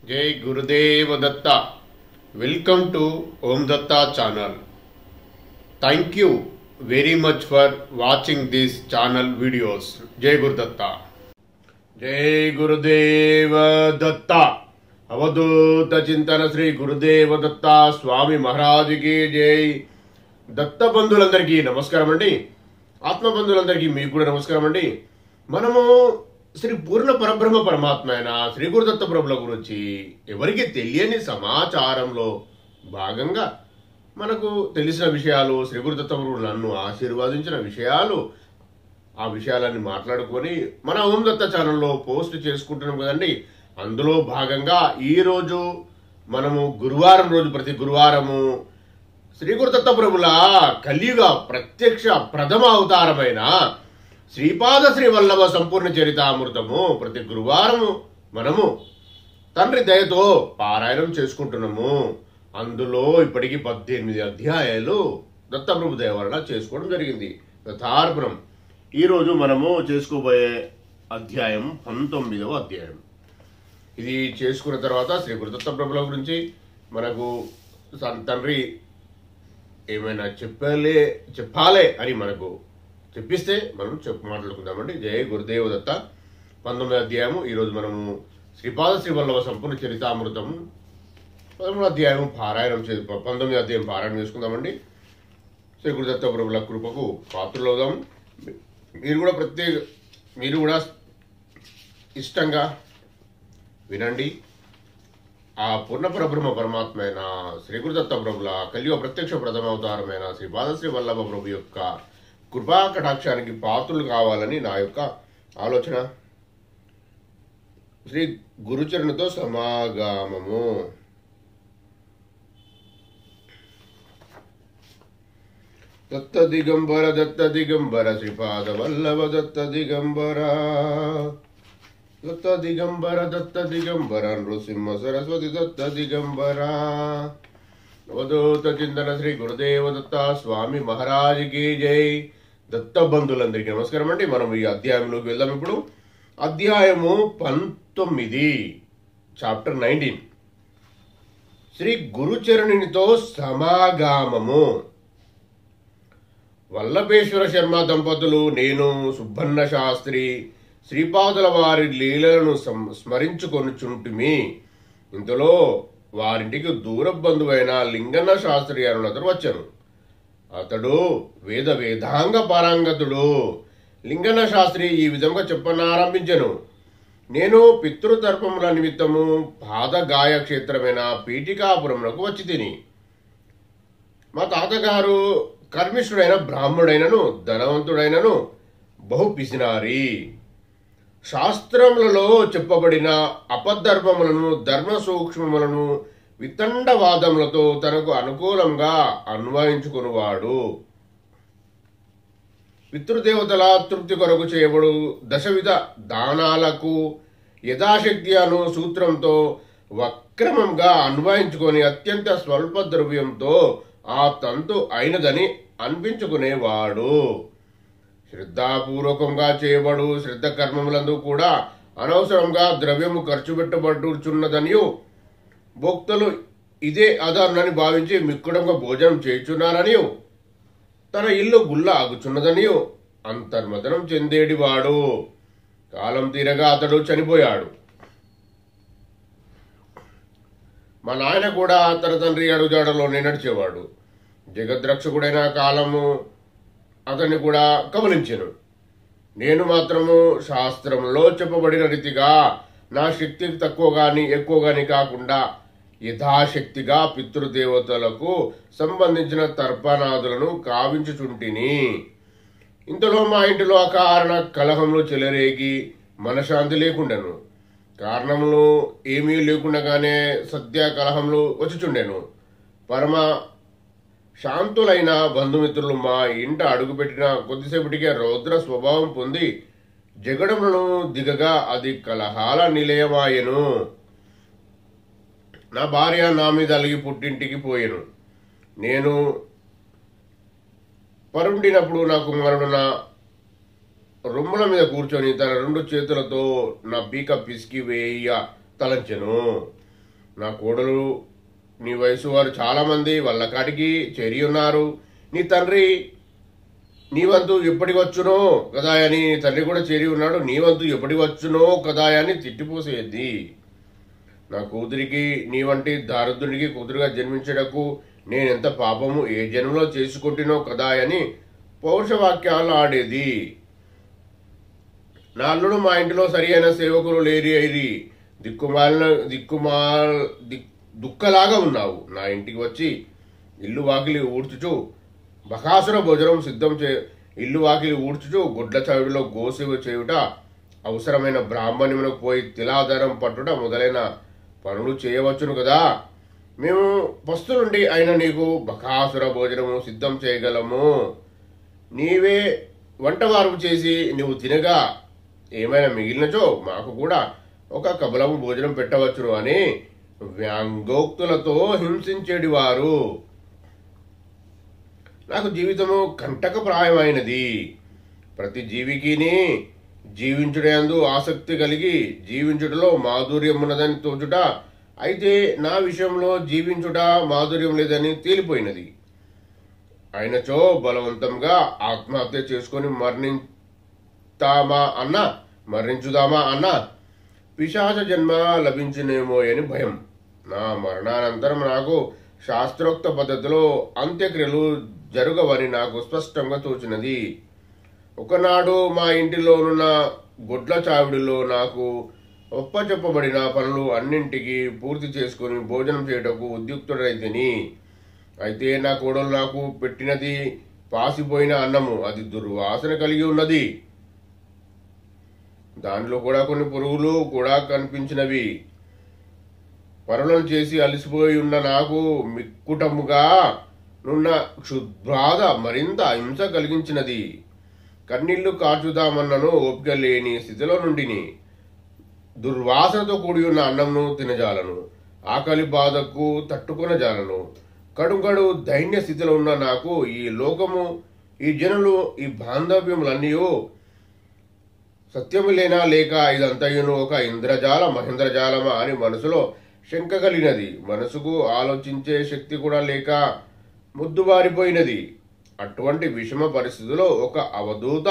जय गुरुदेव Dutta. Welcome to Om Datta channel. Thank you very much for watching this channel videos. Jai Guru Datta. जय गुरुदेव दत्ता. అవధూత చింతన శ్రీ గురుదేవ దత్త స్వామి మహారాజుకి జై. దత్త బంధువులందరికీ నమస్కారం అండి. ఆత్మ బంధువులందరికీ మీకు కూడా నమస్కారం అండి. మనము శ్రీ పూర్ణ పరబ్రహ్మ పరమాత్మ అయిన శ్రీ గురుదత్త ప్రభుల గురించి ఎవరికి తెలియని సమాచారంలో భాగంగా మనకు తెలిసిన విషయాలు, శ్రీ గురుదత్త ప్రభులు నన్ను ఆశీర్వాదించిన విషయాలు, ఆ విషయాలన్నీ మాట్లాడుకొని మన ఓం దత్త ఛానల్లో పోస్ట్ చేసుకుంటున్నాం కదండి. అందులో భాగంగా ఈరోజు మనము గురువారం రోజు, ప్రతి గురువారము శ్రీ గురుదత్త ప్రభుల కలియుగ ప్రత్యక్ష ప్రథమ అవతారమైన శ్రీపాద శ్రీ వల్లభ సంపూర్ణ చరితామృతము ప్రతి గురువారము మనము తండ్రి దయతో పారాయణం చేసుకుంటున్నాము. అందులో ఇప్పటికీ 18 అధ్యాయాలు దత్తప్రభు దయ వలన చేసుకోవడం జరిగింది. యథార్పణం. ఈరోజు మనము చేసుకోబోయే అధ్యాయం 19వ అధ్యాయం. ఇది చేసుకున్న తర్వాత శ్రీ గురుదత్త ప్రభుల గురించి మనకు తండ్రి ఏమైనా చెప్పాలే అని మనకు చెప్పిస్తే మనం మాట్లాడుకుందామండి. జయ గురుదేవ దత్త. 19వ అధ్యాయము. ఈరోజు మనము శ్రీపాద శ్రీ వల్లభ సంపూర్ణ చరితామృతము 13వ అధ్యాయం పారాయణం 19వ అధ్యాయం పారాయణం చేసుకుందామండి. శ్రీ గురుదత్త ప్రభుల కృపకు పాత్రలవుదాం. మీరు కూడా ఇష్టంగా వినండి. ఆ పూర్ణ పరబ్రహ్మ పరమాత్మ అయిన శ్రీ గురుదత్త ప్రభుల కలియుగ ప్రత్యక్ష ప్రథమ అవతారమైన శ్రీపాద శ్రీ వల్లభ ప్రభు యొక్క కృపా కటాక్షానికి పాత్రలు కావాలని నా యొక్క ఆలోచన. శ్రీ గురుచరణతో సమాగమము. దత్త దిగంబర శ్రీపాద వల్లభ దత్త దిగంబర నృసింహ సరస్వతి దత్త దిగంబర. అవధూత చింతన శ్రీ గురుదేవ దత్త స్వామి మహారాజుకి జై. దత్త బంధువులందరికీ నమస్కారం అండి. మనం ఈ అధ్యాయంలోకి వెళ్దాం. ఇప్పుడు అధ్యాయము 19, చాప్టర్ 19, శ్రీ గురుచరణినితో సమాగమము. వల్లభేశ్వర శర్మ దంపతులు, నేను సుబ్బన్న శాస్త్రి శ్రీపాదుల వారి లీలలను స్మరించుకొనుచుంటిమి. ఇంతలో వారింటికి దూర బంధువైన లింగన్న శాస్త్రి అతడు వచ్చాను. అతడు వేదాంగ పారంగతుడు. లింగన్న శాస్త్రి ఈ విధంగా చెప్పనారంభించెను. నేను పితృతర్పముల నిమిత్తము పాదగాయ క్షేత్రమైన పీఠికాపురమునకు వచ్చి తిని. మా తాతగారు కర్మిష్ఠుడైన బ్రాహ్మణుడైనను ధనవంతుడైనను బహు పిసినారి. శాస్త్రములలో చెప్పబడిన అపధర్మములను, ధర్మ సూక్ష్మములను వితండవాదములతో తనకు అనుకూలంగా అన్వయించుకునివాడు. పితృదేవతల తృప్తి కొరకు చేయబడు దశవిధ దానాలకు యథాశక్తి అను సూత్రంతో వక్రమంగా అన్వయించుకొని అత్యంత స్వల్ప ద్రవ్యంతో ఆ తంతు అయినదని అనిపించుకునేవాడు. శ్రద్ధాపూర్వకంగా చేయబడు శ్రద్ధ కర్మములందు కూడా అనవసరంగా ద్రవ్యము ఖర్చు పెట్టబడుచున్నదనియు, భోక్తలు ఇదే ఆధారనని భావించి మిక్కుడంగా భోజనం చేయుచున్నారనియు, తన ఇల్లు గుల్ల ఆగుచున్నదనియు అంతర్మదనం చెందేడివాడు. కాలం తీరగా అతడు చనిపోయాడు. మా నాయన కూడా తన తండ్రి అడుగుజాడలోనే నడిచేవాడు. జగద్రక్షకుడైన కాలము అతన్ని కూడా కబలించెను. నేను మాత్రము శాస్త్రంలో చెప్పబడిన రీతిగా నా శక్తికి తక్కువ గాని ఎక్కువ గాని కాకుండా యథాశక్తిగా పితృదేవతలకు సంబంధించిన తర్పణాదులను కావించుచుంటిని. ఇంతలో మా ఇంటిలో అకారణ కలహములు చెలరేగి మనశాంతి లేకుండాను. కారణములు ఏమీ లేకుండగానే సద్య కలహములు వచ్చుచుండెను. పరమ శాంతులైన బంధుమిత్రులు మా ఇంట అడుగుపెట్టిన కొద్దిసేపటికే రౌద్ర స్వభావం పొంది జగడములను దిగగా అది కలహాల నిలయమాయెను. నా భార్య నా మీద అలిగి పుట్టింటికి పోయెను. నేను పరుండినప్పుడు నా కుమారుడు నా రొమ్ముల మీద కూర్చొని తన 2 చేతులతో నా పీక పిసికి వేయ తలంచెను. నా కోడలు నీ వయసు వారు చాలామంది వాళ్ళ కాడికి చేరి ఉన్నారు. నీ తండ్రి నీ వంతు ఎప్పటికి వచ్చునో కదా అని తండ్రి కూడా చేరి ఉన్నాడు. నీ వంతు ఎప్పటికి వచ్చునో కదా అని తిట్టిపోసేది. నా కూతురికి నీ వంటి దారుద్రునికి కూతురుగా జన్మించడకు నేనెంత పాపము ఏ జన్మలో చేసుకుంటునో కదా అని పౌరుషవాక్యాలు ఆడేది. నా అల్లుడు మా ఇంటిలో సరి అయిన సేవకులు లేరి అయిరి, దుక్కలాగా ఉన్నావు. నా ఇంటికి వచ్చి ఇల్లు వాకిలి ఊడ్చుచు బకాసుర భోజనం ఇల్లు వాకిలి ఊడ్చుచు గుడ్ల చవిడిలో గోసేవ చేయుట, అవసరమైన బ్రాహ్మణ్యములకు పోయి తిలాధారం పట్టుట మొదలైన పనులు చేయవచ్చును కదా. మేము పస్తులుండి అయినా నీకు బకాసుర భోజనము సిద్ధం చేయగలము. నీవే వంటవారు చేసి నువ్వు తినగా ఏమైనా మిగిలినచో మాకు కూడా ఒక కబలము భోజనం పెట్టవచ్చును అని వ్యాంగోక్తులతో హింసించేటివారు. నాకు జీవితము కంటకప్రాయమైనది. ప్రతి జీవికిని జీవించుటయందు ఆసక్తి కలిగి జీవించుటలో మాధుర్యం ఉన్నదని తోచుట, అయితే నా విషయంలో జీవించుట మాధుర్యం లేదని తేలిపోయినది. అయినచో బలవంతంగా ఆత్మహత్య చేసుకొని మరణించుదామా అన్న పిశాచ జన్మ లభించినేమో అని భయం. నా మరణానంతరం నాకు శాస్త్రోక్త పద్ధతిలో అంత్యక్రియలు జరగవని నాకు స్పష్టంగా తోచినది. ఒకనాడు మా ఇంటిలోనున్న గుడ్ల చావిడిలో నాకు ఒప్పచెప్పబడిన పనులు అన్నింటికి పూర్తి చేసుకుని భోజనం చేయటకు ఉద్యుక్తుడైతిని. అయితే నా కోడలు నాకు పెట్టినది పాసిపోయిన అన్నము. అది దుర్వాసన కలిగి ఉన్నది. దానిలో కూడా కొన్ని పురుగులు కూడా కనిపించినవి. పనులను చేసి అలసిపోయి ఉన్న నాకు మిక్కుటముగా నున్న క్షుద్బాధ మరింత హింస కలిగించినది. కన్నీళ్లు కార్చుదామన్నను ఓపిక లేని స్థితిలో నుండిని. దుర్వాసనతో కూడి ఉన్న అన్నంను తినజాలను, ఆకలి బాధకు తట్టుకునజాలను. కడుగడు దైన్య స్థితిలో ఉన్న నాకు ఈ లోకము, ఈ జనులు, ఈ బాంధవ్యములన్నీ సత్యము లేనా లేక ఇదంతయును ఒక ఇంద్రజాల మహేంద్రజాలమా అని మనసులో శంక కలిగినది. మనసుకు ఆలోచించే శక్తి కూడా లేక ముద్దుబారిపోయినది. అటువంటి విషమ పరిస్థితిలో ఒక అవధూత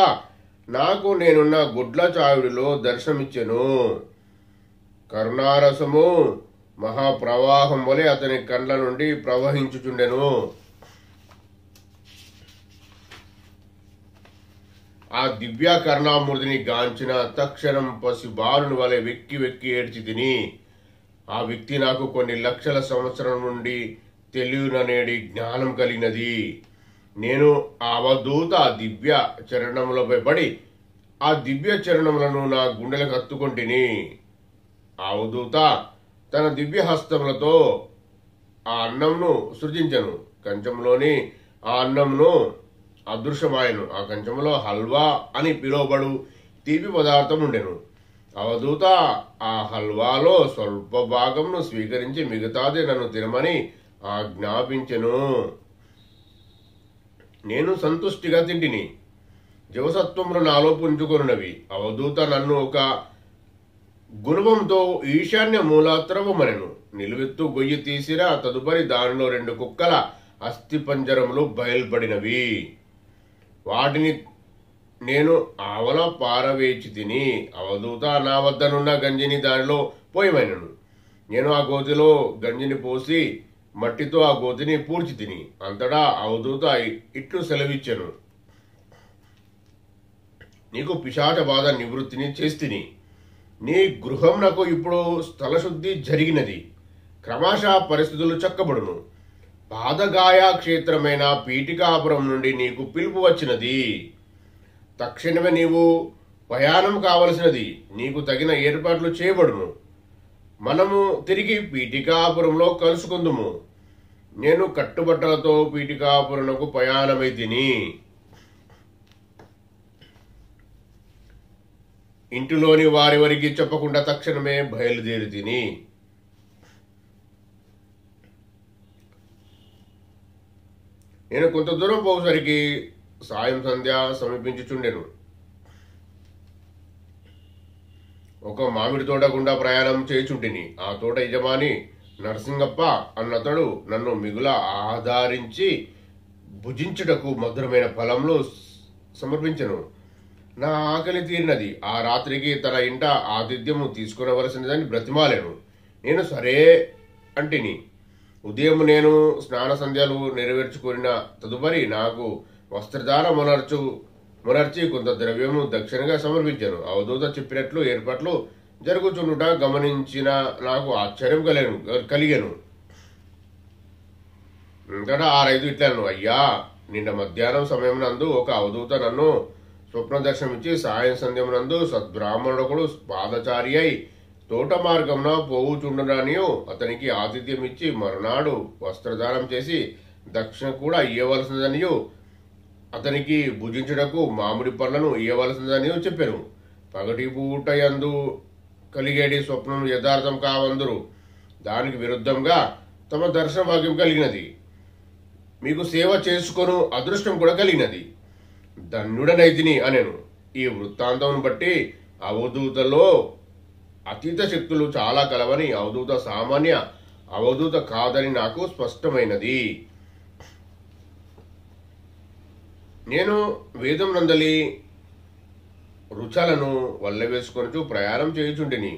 నాకు నేనున్న గుడ్ల చావిడిలో దర్శనమిచ్చెను. కరుణారసము మహాప్రవాహం వలె అతని కండ్ల నుండి ప్రవహించుచుండెను. ఆ దివ్య కరుణామూర్తిని గాంచిన తక్షణం పసి బాలుని వలె వెక్కి వెక్కి ఏడ్చి తిని, ఆ వ్యక్తి నాకు కొన్ని లక్షల సంవత్సరం నుండి తెలియననేది జ్ఞానం కలిగినది. నేను ఆ అవధూత దివ్య చరణములపై పడి ఆ దివ్య చరణములను నా గుండెలకు హత్తుకొంటిని. ఆ అవధూత తన దివ్య హస్తములతో ఆ అన్నంను సృజించను. కంచంలోని ఆ అన్నంను అదృశ్యమాయను. ఆ కంచంలో హల్వా అని పిలువబడు తీపి పదార్థం ఉండెను. అవధూత ఆ హల్వాలో స్వల్ప భాగంను స్వీకరించి మిగతాది నన్ను తినమని ఆజ్ఞాపించెను. నేను సంతుష్టిగా తింటిని. జీవసత్వములు నాలో పుంజుకొనున్నవి. అవధూత నన్ను ఒక గుణవంతో ఈశాన్య మూలాత్రవమనెను. నిలువెత్తు గొయ్యి తీసిరా. తదుపరి దానిలో 2 కుక్కల అస్థిపంజరములు బయల్పడినవి. వాటిని నేను ఆవల పారవేచి తిని, అవధూత నా వద్దనున్న గంజిని దానిలో పోయమైనను. నేను ఆ గోతిలో గంజిని పోసి మట్టితో ఆ గోతిని పూడ్చి తిని, అంతటా అవధూత ఇట్లు సెలవిచ్చెను. నీకు పిశాచ బాధ నివృత్తిని చేస్తిని. నీ గృహం నాకు ఇప్పుడు స్థలశుద్ధి జరిగినది. క్రమశ పరిస్థితులు చక్కబడును. పాదగాయ క్షేత్రమైన పీఠికాపురం నుండి నీకు పిలుపు వచ్చినది. తక్షణమే నీవు ప్రయాణం కావలసినది. నీకు తగిన ఏర్పాట్లు చేయబడును. మనము తిరిగి పీఠికాపురంలో కలుసుకుందుము. నేను కట్టుబట్టలతో పీఠికాపురంకు ప్రయాణమైతిని. ఇంటిలోని వారెవరికి చెప్పకుండా తక్షణమే బయలుదేరి తిని, నేను కొంత దూరం పోసరికి సాయం సంధ్య సమీపించుచుండెను. ఒక మామిడి తోట గుండా ప్రయాణం చేయుచుంటిని. ఆ తోట యజమాని నరసింగప్ప అన్నతడు నన్ను మిగుల ఆదరించి భుజించుటకు మధురమైన ఫలంలో సమర్పించెను. నా ఆకలి తీరినది. ఆ రాత్రికి తన ఇంట ఆతిథ్యము తీసుకునవలసినదని బ్రతిమాలెను. నేను సరే అంటిని. ఉదయం నేను స్నాన సంధ్యలు నెరవేర్చుకున్న తదుపరి నాకు వస్త్రదాన మునర్చి కొంత ద్రవ్యము దక్షిణగా సమర్పించాను. అవధూత చెప్పినట్లు ఏర్పాట్లు జరుగుచుండుట గమనించిన నాకు ఆశ్చర్యం కలిగెను. అంతటా ఆ రైతు ఇట్లను, అయ్యా, నిన్న మధ్యాహ్నం సమయం నందు ఒక అవధూత నన్ను స్వప్న దర్శనమిచ్చి సాయం సంధ్యమునందు సద్బ్రాహ్మణుడొకడు పాదచారి అయి తోట మార్గమున పోవుచుండుననియు అతనికి ఆతిథ్యం ఇచ్చి మరునాడు వస్త్రదానం చేసి దక్షిణ కూడా ఇయ్యవలసిందనియు అతనికి భుజించుటకు మామిడి పళ్ళను ఇయ్యవలసిందనియు చెప్పాను. పగటి పూట యందు కలిగేటి స్వప్నం యథార్థం కావందురు. దానికి విరుద్ధంగా తమ దర్శన భాగ్యం కలిగినది. మీకు సేవ చేసుకొను అదృష్టం కూడా కలిగినది. ధన్యుడనైతిని అనెను. ఈ వృత్తాంతం బట్టి అవధూతలో అతీత శక్తులు చాలా కలవని, అవధూత సామాన్య అవధూత కాదని నాకు స్పష్టమైనది. నేను వేదం నందలి రుచాలను వల్లవేసుకొనుచు ప్రయాణం చేయుచుంటిని.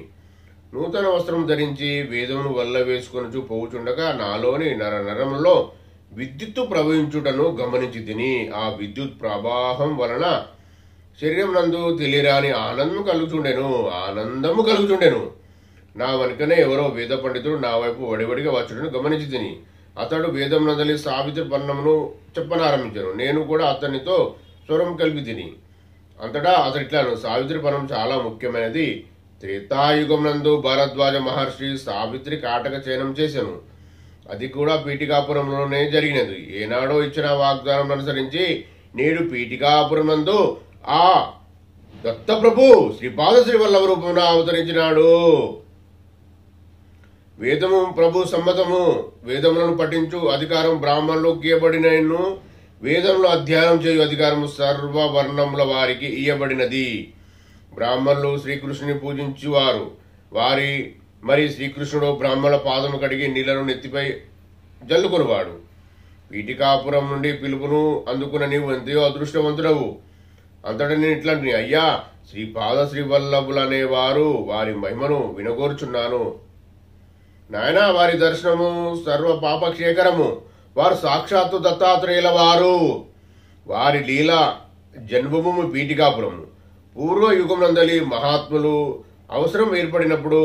నూతన వస్త్రం ధరించి వేదమును వల్లవేసుకొనుచు పోవుచుండగా నాలోని నరనరములో విద్యుత్తు ప్రవహించుటను గమనించి తిని. ఆ విద్యుత్ ప్రవాహం వలన శరీరం నందు తెలియరాని ఆనందము కలుగుచుండెను. నా వెనుకనే ఎవరో వేద పండితుడు నా వైపు వడివడిగా వచ్చుటను గమనించి తిని. అతడు వేదం నందలి సావిత్రి పన్నమును చెప్పనారంభించాను. నేను కూడా అతనితో స్వరం కలిపి తిని. అంతటా అతడు ఇట్లాను, సావిత్రి పన్నం చాలా ముఖ్యమైనది. త్రేతాయుగం నందు భారద్వాజ మహర్షి సావిత్రి కాటక చయనం చేశాను. అది కూడా పీఠికాపురంలోనే జరిగినది. ఏనాడో ఇచ్చిన వాగ్దానం అనుసరించి నేడు పీఠికాపురం నందు ఆ దత్తప్రభు శ్రీపాద శ్రీవల్లభ రూపమున అవతరించినాడు. వేదము ప్రభు సమ్మతము. వేదములను పఠించు అధికారం బ్రాహ్మణులకు ఇయ్యబడినను వేదంలో అధ్యయనం చేయు అధికారము సర్వవర్ణముల వారికి ఇయ్యబడినది. బ్రాహ్మణులు శ్రీకృష్ణుని పూజించువారు. మరి శ్రీకృష్ణుడు బ్రాహ్మణుల పాదము కడిగి నీళ్లను నెత్తిపై జల్లుకొనివాడు. పీఠికాపురం నుండి పిలుపును అందుకున్న నీవు ఎంతో అదృష్టవంతుడవు. అంతటా నేను ఇట్లాంటి, అయ్యా, శ్రీపాద శ్రీవల్లభులనేవారు వారి మహిమను వినగోరుచున్నాను. నాయన, వారి దర్శనము సర్వ పాపక్షేకరము. వారు సాక్షాత్తు దత్తాత్రేయుల వారు. వారి లీల జన్మభూమి పీఠికాపురము. పూర్వ యుగం నందలి మహాత్ములు అవసరం ఏర్పడినప్పుడు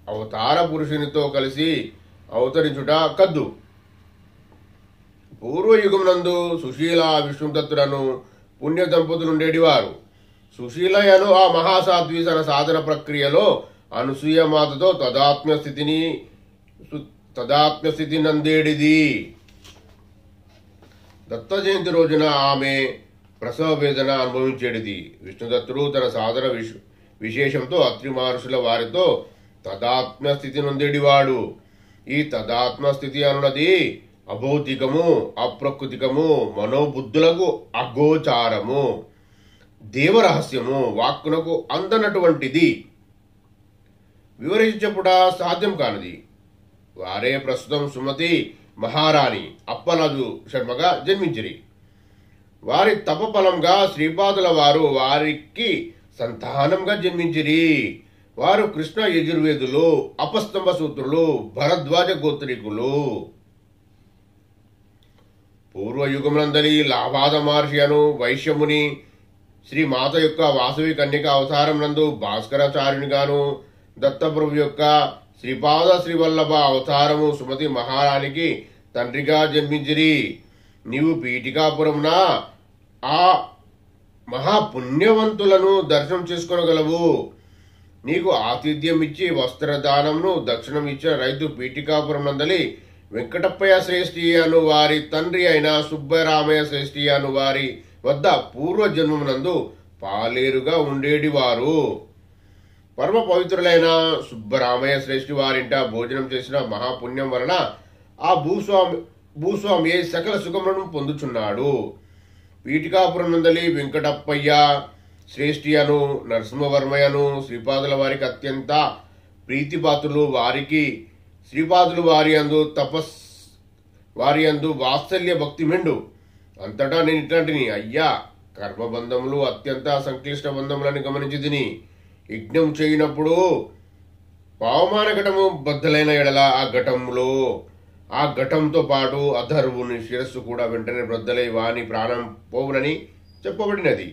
అవతార పురుషునితో కలిసి అవతరించుట కద్దు. పూర్వయుగం నందు సుశీల విష్ణుదత్తులను పుణ్య దంపతులుండేటివారు. సుశీలయను ఆ మహాసాధ్వి తన సాధన ప్రక్రియలో అనసూయమాతతో తదాత్మ్య స్థితి నందేడిది. దత్త జయంతి రోజున ఆమె ప్రసవ వేదన అనుభవించేటిది. విష్ణుదత్తుడు తన సాధన విశేషంతో అత్రి మహర్షుల వారితో తదాత్మ్య స్థితి నొందేడివాడు. ఈ తదాత్మ స్థితి అన్నది అభౌతికము, అప్రకృతికము, మనోబుద్ధులకు అగోచారము, దేవరహస్యము, వాక్కునకు అందనటువంటిది, వివరించప్పుడ సాధ్యం కానిది. వారే ప్రస్తుతం సుమతి మహారాణి అప్పలజు శర్మగా జన్మించిరి. వారి తపఫలంగా శ్రీపాదుల వారు వారికి సంతానంగా జన్మించిరి. వారు కృష్ణ యజుర్వేదులు, అపస్తంభ సూత్రులు, భరద్వాజ గోత్రికులు. పూర్వయుగమునందలి లాభాద మహర్షి అను వైశ్యముని శ్రీమాత యొక్క వాసవి కన్యక అవతారం నందు భాస్కరాచార్యునిగాను, దత్తప్రభు యొక్క శ్రీపాద శ్రీవల్లభ అవతారము సుమతి మహారాణికి తండ్రిగా జన్మించిరి. నీవు పీఠికాపురమున ఆ మహాపుణ్యవంతులను దర్శనం చేసుకొనగలవు. నీకు ఆతిథ్యం ఇచ్చి వస్త్రదానంను దక్షిణం ఇచ్చిన రైతు పీఠికాపురం నందలి వెంకటప్పయ్య శ్రేష్ఠి అను వారి తండ్రి అయిన సుబ్బరామయ్య శ్రేష్ఠి అను వారి వద్ద పూర్వజన్మమునందు పాలేరుగా ఉండేటివారు. పరమ పవిత్రులైన సుబ్బరామయ్య శ్రేష్ఠి వారింట భోజనం చేసిన మహాపుణ్యం వలన ఆ భూస్వామి సకల సుఖములను పొందుచున్నాడు. పీఠికాపురం నందలి వెంకటప్పయ్య శ్రేష్ఠియను, నరసింహవర్మయ్యను శ్రీపాదుల వారికి అత్యంత ప్రీతిపాత్రులు. వారికి శ్రీపాదులు వారి యందు వాత్సల్య భక్తి మెండు. అంతటా నేను ఇట్లాంటిని అయ్యా కర్మబంధములు అత్యంత సంక్లిష్ట బంధములని గమనించిదిని. యజ్ఞం చేయనప్పుడు పావమాన ఘటము బద్దలైన ఎడల ఆ ఘటంతో పాటు అధర్వుని శిరస్సు కూడా వెంటనే బద్దలై వాని ప్రాణం పోవునని చెప్పబడినది.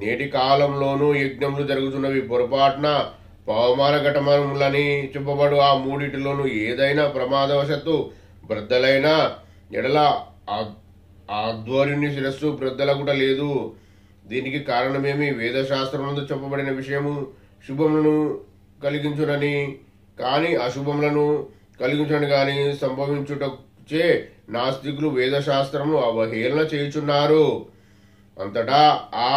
నేటి కాలంలోనూ యజ్ఞములు జరుగుతున్నవి. పొరపాటున పవమాన ఘటములని చెప్పబడు ఆ మూడిటిలోనూ ఏదైనా ప్రమాదవశత్తు బ్రద్దలైన ఎడల ఆధ్వర్యుని శిరస్సు బ్రద్దలగుట లేదు. దీనికి కారణమేమి? వేదశాస్త్రమునందు చెప్పబడిన విషయము శుభములను కలిగించునని కానీ అశుభములను కలిగించునని కానీ సంభవించుటచే నాస్తికులు వేదశాస్త్రము అవహేళన చేయుచున్నారు. అంతటా ఆ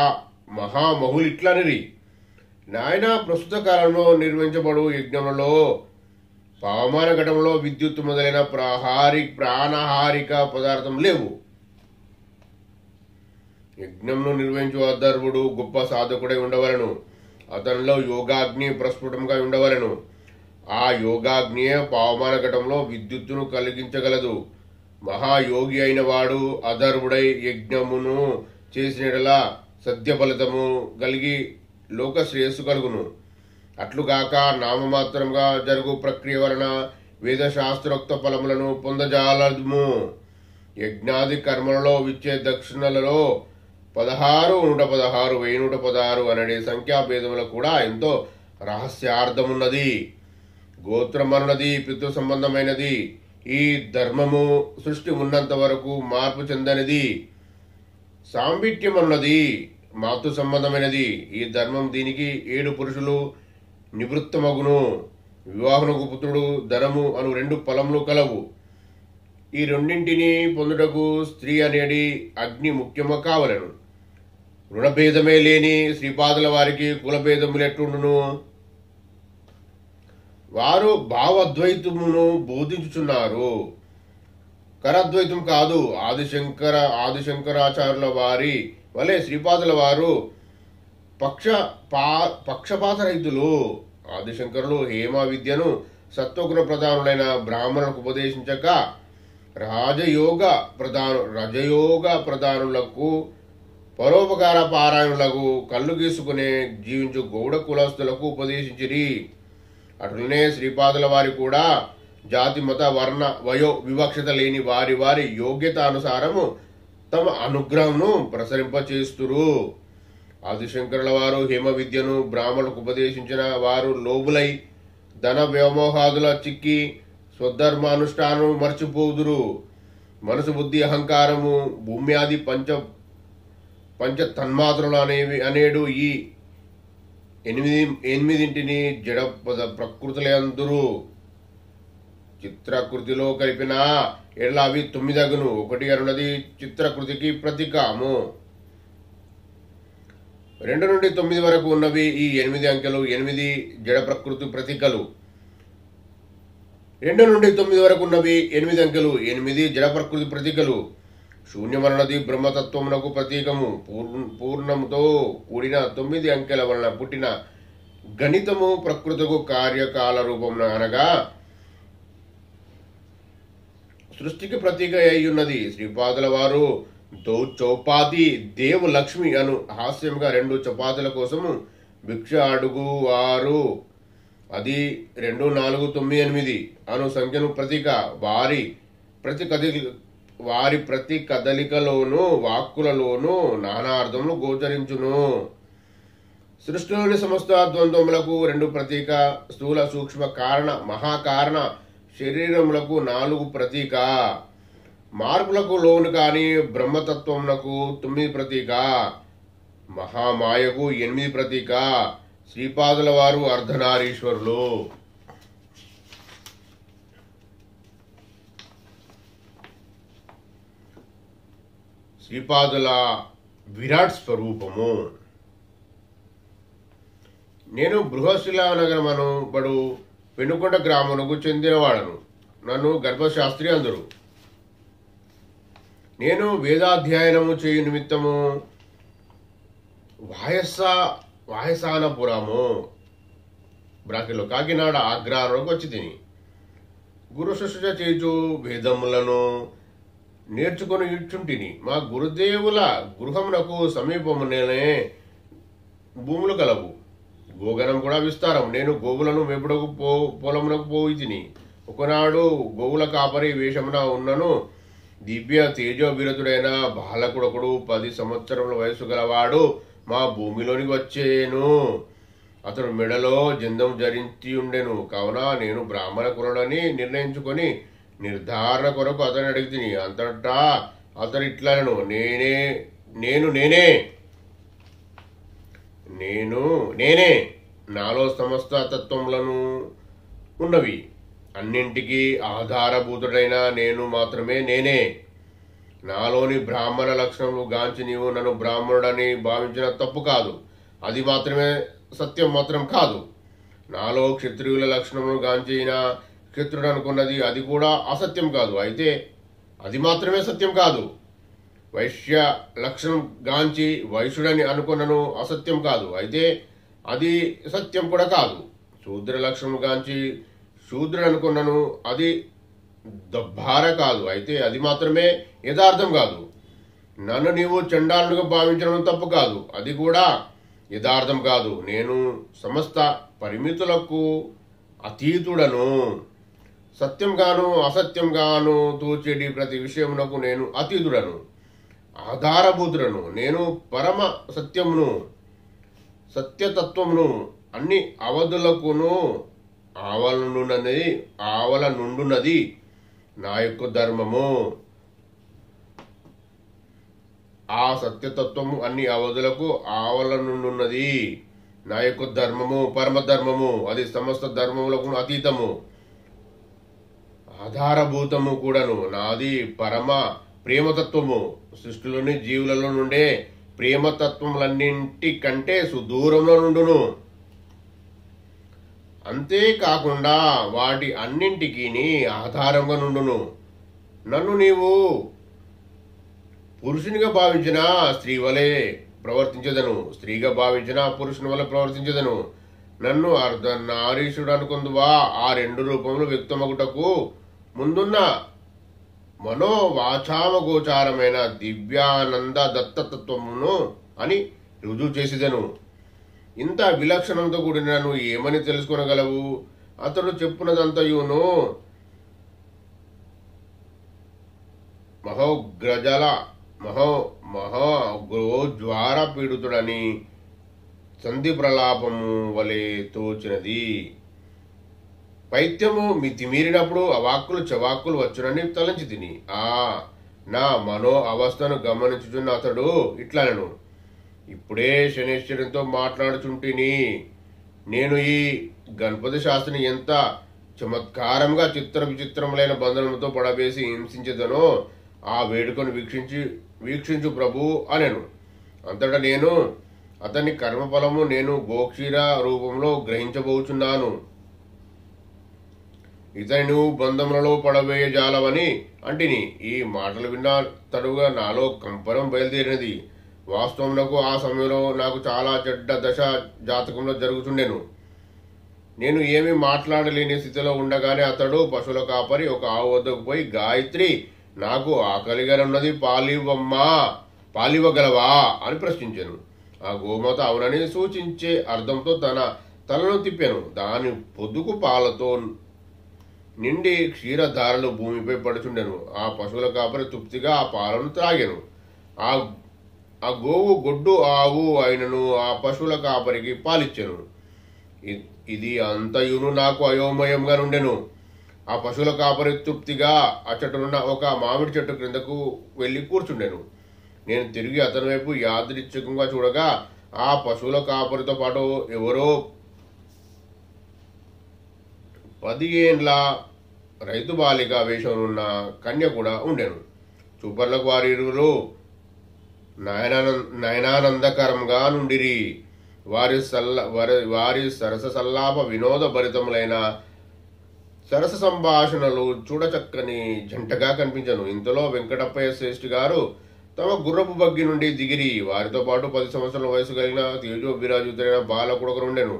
మహామహులు ఇట్లనిరి, నాయన ప్రస్తుత కాలంలో నిర్వహించబడు యజ్ఞములలో పవమాన ఘటంలో విద్యుత్ మొదలైన ప్రాణహారిక పదార్థం లేవు. యజ్ఞంను నిర్వహించు అధర్వుడు గొప్ప సాధకుడై ఉండవలను. అతనిలో యోగాగ్ని ప్రస్ఫుటంగా ఉండవలను. ఆ యోగాగ్నియే పవమాన ఘటంలో విద్యుత్తును కలిగించగలదు. మహాయోగి అయిన వాడు అధర్వుడై యజ్ఞమును చేసినట్లా సత్య ఫలితము కలిగి లోక శ్రేయస్సు కలుగును. అట్లుగాక నామమాత్రంగా జరుగు ప్రక్రియ వలన వేదశాస్త్రోక్త ఫలములను పొందజాలము. యజ్ఞాది కర్మలలో విచ్చే దక్షిణలలో 16, 116, 1116 అనే సంఖ్యాభేదములు కూడా ఎంతో రహస్యార్థమున్నది. గోత్రమనున్నది పితృ సంబంధమైనది. ఈ ధర్మము సృష్టి ఉన్నంత వరకు మార్పు చెందనిది. సాంబిట్యమన్నది మాతృ సంబంధమైనది. ఈ ధర్మం దీనికి 7 పురుషులు నివృత్తమగును. వివాహమునకు పుత్రుడు ధనము అను 2 ఫలములు కలవు. ఈ రెండింటిని పొందుటకు స్త్రీ అనేది అగ్ని ముఖ్యము కావలను. రుణభేదమే లేని శ్రీపాదుల వారికి కులభేదములెట్టుండును? వారు భావద్వైతమును బోధించుచున్నారు, కరద్వైతం కాదు. ఆదిశంకరాచార్యుల వారి వలె శ్రీపాదుల వారు పక్షపాత రహితులు. ఆదిశంకరులు హేమ విద్యను సత్వగుణ ప్రధానులైన బ్రాహ్మణులకు ఉపదేశించక రజయోగ ప్రధానులకు పరోపకార పారాయణులకు కళ్ళు గీసుకునే జీవించు గౌడ కులస్తులకు ఉపదేశించిరి. అట్లనే శ్రీపాదుల వారి కూడా జాతి మత వర్ణ వయో వివక్షత లేని వారి యోగ్యతానుసారము తమ అనుగ్రహంను ప్రసరింపచేస్తురు. ఆదిశంకరుల వారు హేమ విద్యను బ్రాహ్మణులకు ఉపదేశించిన వారు లోబులై ధన వ్యోమోహాదుల చిక్కి స్వధర్మానుష్ఠానం మర్చిపోదురు. మనసు బుద్ధి అహంకారము భూమ్యాది పంచ తన్మాత్రలు అనేడు ఈ 8 జడ ప్రకృతులందురు. చిత్రకృతిలో కలిపిన ఎడల అవి 9 అగును. 1 అనున్నది చిత్రకృతికి ప్రతీకము. 2 నుండి 9 వరకు ఉన్నవి ఈ 8 అంకెలు 8 జడ ప్రకృతి ప్రతీకలు. 2 నుండి 9 వరకు ఉన్నవి 8 అంకెలు 8 జడ ప్రకృతి ప్రతీకలు. శూన్యమన్నది బ్రహ్మతత్వమునకు ప్రతీకము. పూర్ణముతో కూడిన 9 అంకెల వలన పుట్టిన గణితము ప్రకృతికు కార్యకాల రూపమున అనగా సృష్టికి ప్రతీక అయ్యున్నది. శ్రీపాదుల వారు చౌపాతి దేవు లక్ష్మి అను హాస్యముగా 2 చపాతీల కోసము భిక్ష అడుగు వారు. అది 2, 4, 9, 8 అను సంఖ్యను ప్రతీక. వారి ప్రతి కదలికలోనూ వాక్కులలోనూ నానార్థములు గోచరించును. సృష్టిలోని సమస్త ద్వంద్వములకు 2 ప్రతీక. స్థూల సూక్ష్మ కారణ మహాకారణ శరీరములకు 4 ప్రతీక. మార్పులకు లోను కాని బ్రహ్మతత్వమునకు 9 ప్రతీక. మహామాయకు 8 ప్రతీక. శ్రీపాదుల వారు అర్ధనారీశ్వరులు. శ్రీపాదుల విరాట్ స్వరూపము. నేను బృహశిలా నగరమను బడు పెనుకొండ గ్రామమునకు చెందినవాడను. నన్ను గర్భశాస్త్రి అందరు. నేను వేదాధ్యయనము చేయు నిమిత్తము వాయసానపురము బ్రాకెట్లో కాకినాడ ఆగ్రాలోకి వచ్చి తిని గురు శుశ్రూష చేచు వేదములను నేర్చుకొని ఇచ్చుంటిని. మా గురుదేవుల గృహమునకు సమీపమునే భూములు కలవు, గోగనం కూడా విస్తారం. నేను గోవులను మేపుడకు పొలమునకు పోయి తిని. ఒకనాడు గోవుల కాపరి వేషమున ఉన్నను. దివ్య తేజోభిరతుడైన బాలకుడొకడు 10 సంవత్సరముల వయసు గలవాడు మా భూమిలోనికి వచ్చేను. అతడు మెడలో జందం ధరించి ఉండెను. కావున నేను బ్రాహ్మణ కురుడని నిర్ణయించుకొని నిర్ధారణ కొరకు అతని అడిగితిని. అంతటా అతడు ఇట్లను, నేనే నాలో సమస్త తత్వములను ఉన్నవి. అన్నింటికీ ఆధారభూతుడైన నేను మాత్రమే నేనే. నాలోని బ్రాహ్మణ లక్షణములు గాంచి నీవు నన్ను బ్రాహ్మణుడని భావించిన తప్పు కాదు, అది మాత్రమే సత్యం మాత్రం కాదు. నాలో క్షత్రియుల లక్షణములు గాంచిన క్షత్రుడు అనుకున్నది అది కూడా అసత్యం కాదు, అయితే అది మాత్రమే సత్యం కాదు. వైశ్య లక్షణం గాంచి వైశ్యుడని అనుకున్నను అసత్యం కాదు, అయితే అది సత్యం కూడా కాదు. శూద్ర లక్షణం గాంచి శూద్రుడు అనుకున్నను అది దబ్బార కాదు, అయితే అది మాత్రమే యథార్థం కాదు. నన్ను నీవు చండాలుగా భావించడం తప్పు కాదు, అది కూడా యథార్థం కాదు. నేను సమస్త పరిమితులకు అతీతుడను. సత్యంగాను అసత్యంగాను తోచేటి ప్రతి విషయమునకు నేను అతీతుడను, ఆధారభూతుడను. నేను పరమ సత్యమును, సత్యతత్వమును. అన్ని అవధులకును ఆవల నుండున్నది నా యొక్క ధర్మము. ఆ సత్యతత్వము అన్ని అవధులకు ఆవల నుండున్నది నా యొక్క ధర్మము, పరమధర్మము. అది సమస్త ధర్మములకు అతీతము, ఆధారభూతము కూడాను. నాది పరమ ప్రేమతత్వము. సృష్టిలోని జీవులలో నుండే ప్రేమతత్వములన్నింటికంటే సుదూరంలో నుండును. అంతేకాకుండా వాటి అన్నింటికీ ఆధారంగా నుండును. నన్ను నీవు పురుషునిగా భావించిన స్త్రీ వలె ప్రవర్తించదను, స్త్రీగా భావించిన పురుషుని వలె ప్రవర్తించదను. నన్ను అర్ధనారీషుడు అనుకుందువా? ఆ 2 రూపములు వ్యక్తమగుటకు ముందున్న మనోవాచామగోచారమైన దివ్యానంద దత్తతత్వమును అని రుజువు చేసేదను. ఇంత విలక్షణంతో కూడిన నువ్వు ఏమని తెలుసుకొనగలవు? అతడు చెప్పున్నదంతయును మహోగ్రోజ్వార పీడితుడని సంధి ప్రలాపము వలె తోచినది. పైత్యము మితిమీరినప్పుడు అవాక్కులు చవాక్కులు వచ్చునని తలంచి తిని. నా మనో అవస్థను గమనించుచున్న అతడు ఇట్లనను, ఇప్పుడే శనేశ్వరునితో మాట్లాడుచుంటిని. నేను ఈ గణపతి శాస్త్రిని ఎంత చమత్కారంగా చిత్ర విచిత్రములైన బంధనముతో పడవేసి హింసించదనో ఆ వేడుకను వీక్షించు ప్రభు అనెను. అంతటా నేను అతని కర్మఫలము నేను గోక్షీర రూపంలో గ్రహించబోచున్నాను. ఇతని నువ్వు బంధములలో పడవేయజాలవని అంటిని. ఈ మాటలు విన్న తడుగా నాలో కంపనం బయలుదేరినది. వాస్తవమునకు ఆ సమయంలో నాకు చాలా చెడ్డ దశ జాతకంలో జరుగుతుండెను. నేను ఏమీ మాట్లాడలేని స్థితిలో ఉండగానే అతడు పశువుల కాపరి ఒక ఆవు వద్దకు పోయి, గాయత్రి, నాకు ఆకలిగానున్నది, పాలివ్వగలవా అని ప్రశ్నించాను. ఆ గోమాత అవునని సూచించే అర్థంతో తన తలను తిప్పాను. దాని పొద్దుకు పాలతో నిండి క్షీరధారలు భూమిపై పడుచుండెను. ఆ పశువుల కాపరి తృప్తిగా ఆ పాలను త్రాగాను. ఆ గోవు గొడ్డు ఆవు అయినను ఆ పశువుల కాపరికి పాలిచ్చాను. ఇది అంతయును నాకు అయోమయంగా నుండెను. ఆ పశువుల కాపరి తృప్తిగా అచ్చటనున్న ఒక మామిడి చెట్టు క్రిందకు వెళ్లి కూర్చుండెను. నేను తిరిగి అతని వైపు యాదృచ్ఛికంగా చూడగా ఆ పశువుల కాపరితో పాటు ఎవరో 10 ఏండ్ల రైతు బాలిక వేషంలో కన్య కూడా ఉండెను. చూపర్లకు వారిరువురు నయనానందకరంగా నుండిరి. వారి సరస సల్లాప వినోద భరితములైన సరస సంభాషణలు చూడచక్కని జంటగా కనిపించను. ఇంతలో వెంకటప్పయ్య శ్రేష్ఠి గారు తమ గుర్రపు బగ్గి నుండి దిగిరి. వారితో పాటు 10 సంవత్సరాల వయసు కలిగిన తేజోభిరాజుడైన బాలకుడొకరు ఉండెను.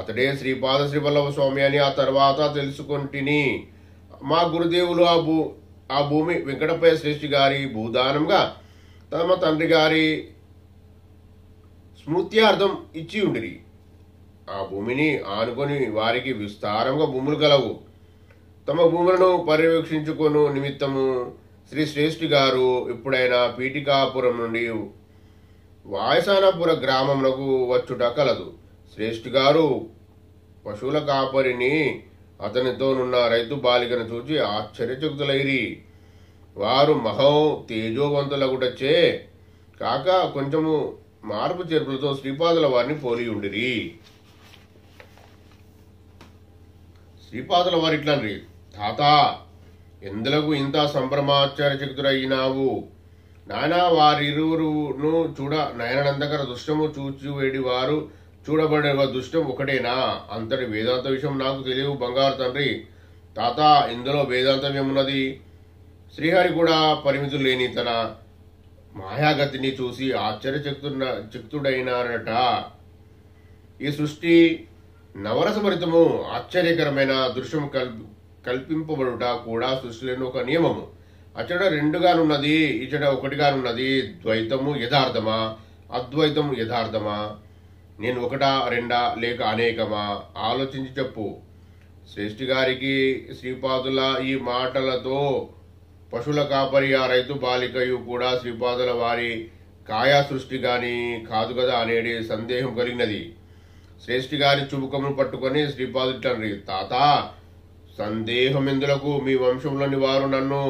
అతడే శ్రీపాద శ్రీవల్లభ స్వామి అని ఆ తర్వాత తెలుసుకొంటిని. మా గురుదేవులు ఆ భూమి వెంకటప్పయ్య శ్రేష్ఠి గారి భూదానంగా తమ తండ్రి గారి స్మృత్యార్థం ఇచ్చి ఉండిరి. ఆ భూమిని ఆనుకొని వారికి విస్తారంగా భూములు కలవు. తమ భూములను పర్యవేక్షించుకొను నిమిత్తము శ్రీ శ్రేష్ఠి గారు ఎప్పుడైనా పీఠికాపురం నుండి వాయసానపుర గ్రామమునకు వచ్చుట కలదు. శ్రేష్ఠి గారు పశువుల కాపరిని అతనితోనున్న రైతు బాలికను చూచి ఆశ్చర్యచకితులైరి. వారు మహో తేజోవంతులగుటచ్చే కాక కొంచెము మార్పు చేర్పులతో శ్రీపాదుల వారిని పోలి ఉండిరి. శ్రీపాదుల వారు ఇట్లన్రి, తాత ఎందులకు ఇంత సంభ్రమాశ్చర్యచకితుడైనావు? నానా వారిరువురును చూడ నయనందకర దుష్టము చూచివేడి వారు చూడబడే దుష్టం ఒకటేనా? అంతటి వేదాంత విషయం నాకు తెలియవు బంగారు తండ్రి. తాత ఇందులో వేదాంతం ఏమున్నది? శ్రీహరి కూడా పరిమితులు లేని తన మాయాగతిని చూసి ఆశ్చర్యచకితుడైనారట. ఈ సృష్టి నవరసభరితము ఆశ్చర్యకరమైన దృశ్యం కల్పింపబడుట కూడా సృష్టిలోని ఒక నియమము. అచ్చట రెండుగానున్నది, ఇచ్చట ఒకటిగానున్నది. ద్వైతము యథార్థమా, అద్వైతము యథార్థమా? నేను ఒకటా, రెండా, లేక అనేకమా? ఆలోచించి చెప్పు. శ్రేష్ఠి గారికి శ్రీపాదుల ఈ మాటలతో పశువుల కాపరి ఆ రైతు బాలికయు కూడా శ్రీపాదుల వారి కాయా సృష్టి గాని కాదు కదా అనేది సందేహం కలిగినది. శ్రేష్ఠి గారి చుబుకమును పట్టుకొని శ్రీపాదులు తండ్రి, తాత సందేహం ఎందులకు? మీ వంశంలోని వారు నన్ను